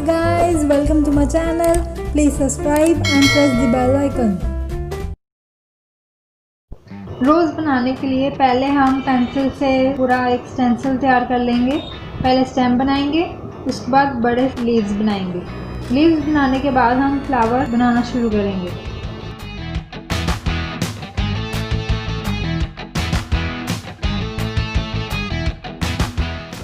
guys, welcome to my channel. Please subscribe and press the bell icon. रोज़ बनाने के लिए पहले हम पेंसिल से पूरा एक स्टेंसिल तैयार कर लेंगे। पहले स्टेम बनाएंगे, उसके बाद बड़े लीव्स बनाएंगे। लीव्स बनाने के बाद हम फ्लावर बनाना शुरू करेंगे।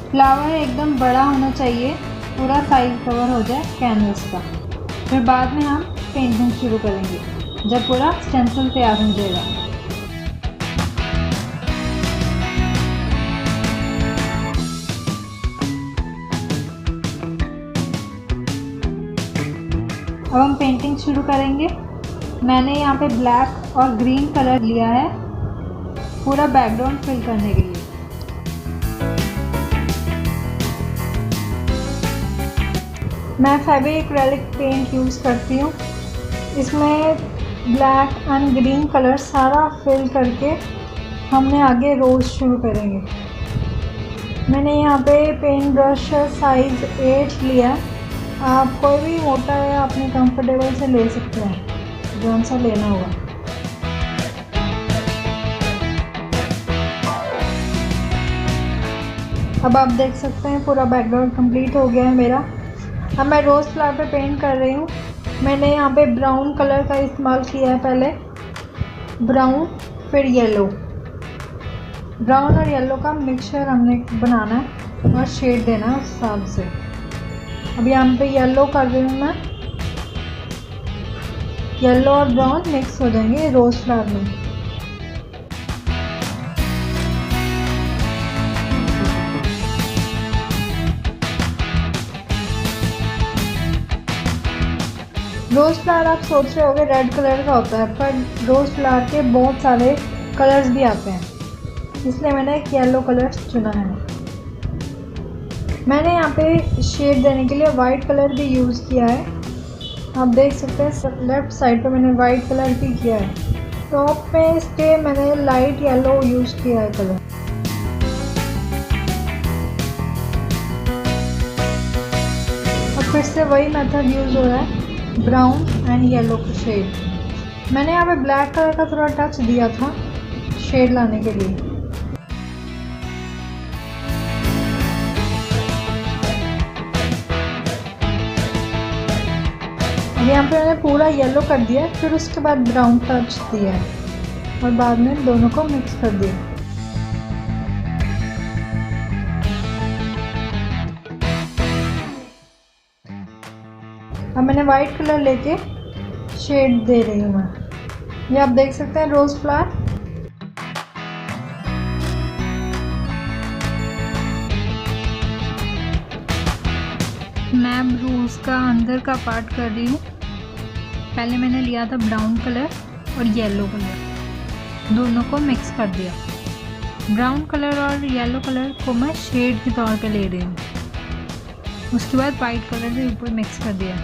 फ्लावर एकदम बड़ा होना चाहिए, पूरा साइज कवर हो जाए कैनवस का। फिर बाद में हम पेंटिंग शुरू करेंगे जब पूरा स्टेंसिल तैयार हो जाएगा। अब हम पेंटिंग शुरू करेंगे। मैंने यहाँ पे ब्लैक और ग्रीन कलर लिया है पूरा बैकग्राउंड फिल करने के लिए। मैं एक्रेलिक पेंट यूज़ करती हूँ। इसमें ब्लैक एंड ग्रीन कलर सारा फिल करके हमने आगे रोज़ शुरू करेंगे। मैंने यहाँ पे पेंट ब्रश साइज़ 8 लिया। आप कोई भी मोटा या अपने कंफर्टेबल से ले सकते हैं, जौन सा लेना होगा। अब आप देख सकते हैं पूरा बैकग्राउंड कंप्लीट हो गया है मेरा। अब मैं रोज़ फ्लावर पे पेंट कर रही हूँ। मैंने यहाँ पे ब्राउन कलर का इस्तेमाल किया है, पहले ब्राउन फिर येलो। ब्राउन और येलो का मिक्सचर हमने बनाना है और शेड देना है उस हिसाब से। अब यहाँ पे येलो कर रही हूँ मैं। येलो और ब्राउन मिक्स हो जाएंगे रोज़ फ्लावर में। रोज़ फ्लावर आप सोच रहे होंगे रेड कलर का होता है, पर रोज़ फ्लावर के बहुत सारे कलर्स भी आते हैं, इसलिए मैंने एक येलो कलर चुना है। मैंने यहाँ पे शेड देने के लिए वाइट कलर भी यूज़ किया है। आप देख सकते हैं लेफ़्ट साइड पे मैंने वाइट कलर भी किया है। टॉप पे इसके मैंने लाइट येलो यूज़ किया है कलर। और फिर से वही मेथड यूज़ हो रहा है, ब्राउन एंड येलो का शेड। मैंने यहाँ पे ब्लैक कलर का थोड़ा टच दिया था शेड लाने के लिए। अब यहाँ पे मैंने पूरा येलो कर दिया, फिर उसके बाद ब्राउन टच दिया और बाद में दोनों को मिक्स कर दिया। अब मैंने वाइट कलर लेके शेड दे रही हूँ मैं। ये आप देख सकते हैं रोज़ फ्लावर। मैं रोज़ का अंदर का पार्ट कर रही हूँ। पहले मैंने लिया था ब्राउन कलर और येलो कलर, दोनों को मिक्स कर दिया। ब्राउन कलर और येलो कलर को मैं शेड के तौर पे ले रही हूँ। उसके बाद वाइट कलर भी ऊपर मिक्स कर दिया।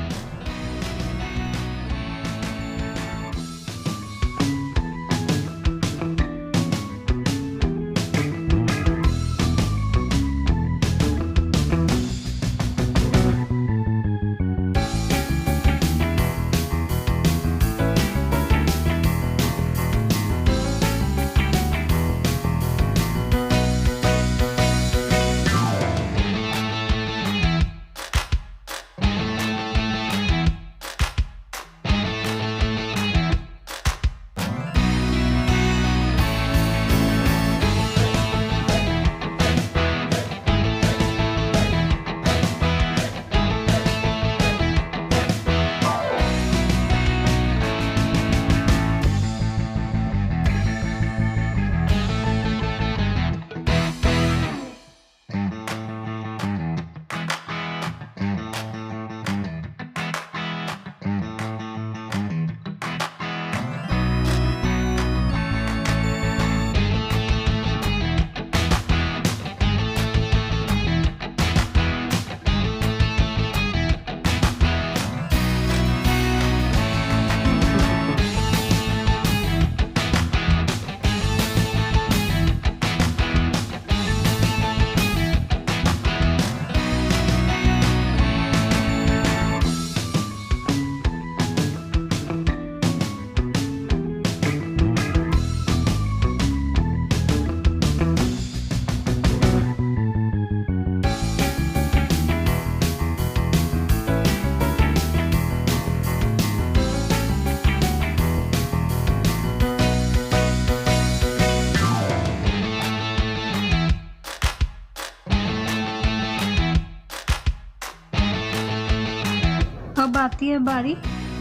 अब आती है बारी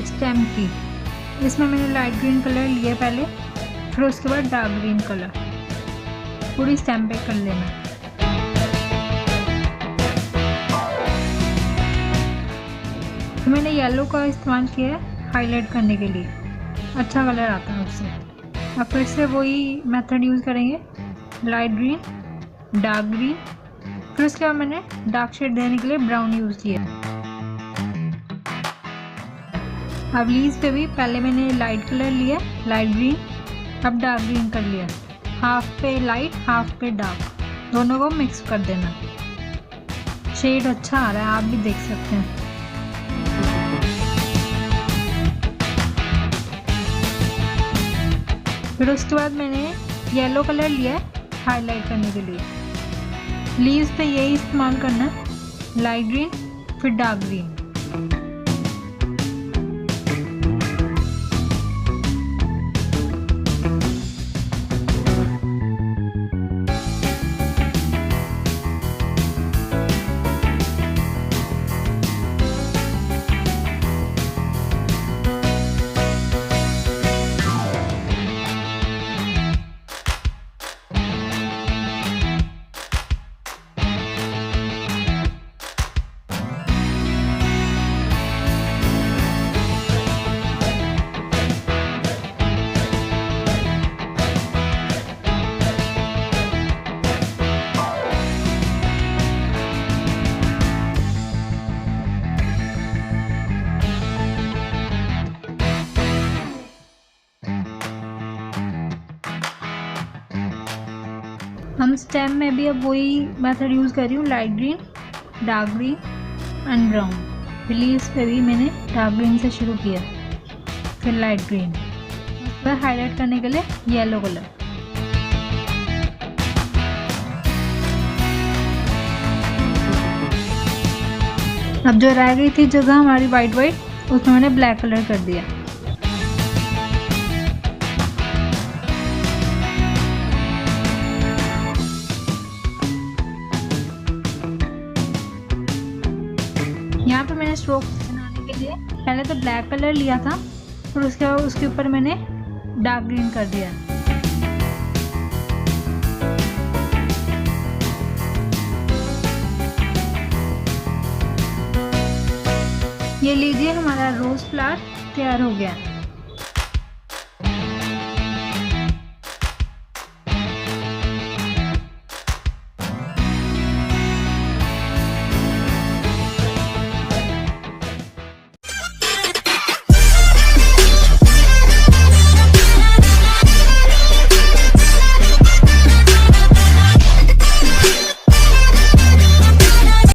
स्टेम की। इसमें मैंने लाइट ग्रीन कलर लिया पहले, फिर उसके बाद डार्क ग्रीन कलर पूरी स्टेम पे कर लेना। तो मैंने येलो का इस्तेमाल किया है हाईलाइट करने के लिए, अच्छा कलर आता है उससे। अब फिर से वही मेथड यूज़ करेंगे, लाइट ग्रीन, डार्क ग्रीन, फिर उसके बाद मैंने डार्क शेड देने के लिए ब्राउन यूज़ किया। अब लीव्स पे भी पहले मैंने लाइट कलर लिया, लाइट ग्रीन, अब डार्क ग्रीन कर लिया। हाफ पे लाइट हाफ पे डार्क, दोनों को मिक्स कर देना। शेड अच्छा आ रहा है, आप भी देख सकते हैं। फिर उसके बाद मैंने येलो कलर लिया है हाईलाइट करने के लिए। लीव्स पे यही इस्तेमाल करना है, लाइट ग्रीन फिर डार्क ग्रीन। हम स्टेम में भी अब वही मेथड यूज़ कर रही हूँ, light green, dark green and brown. Leaves पे भी मैंने डार्क ग्रीन से शुरू किया, फिर लाइट ग्रीन, फिर हाईलाइट करने के लिए येलो कलर। अब जो रह गई थी जगह हमारी वाइट उसमें मैंने ब्लैक कलर कर दिया। यहाँ पे मैंने स्ट्रोक बनाने के लिए पहले तो ब्लैक कलर लिया था, फिर उसके बाद उसके ऊपर मैंने डार्क ग्रीन कर दिया। ये लीजिए, हमारा रोज फ्लावर तैयार हो गया।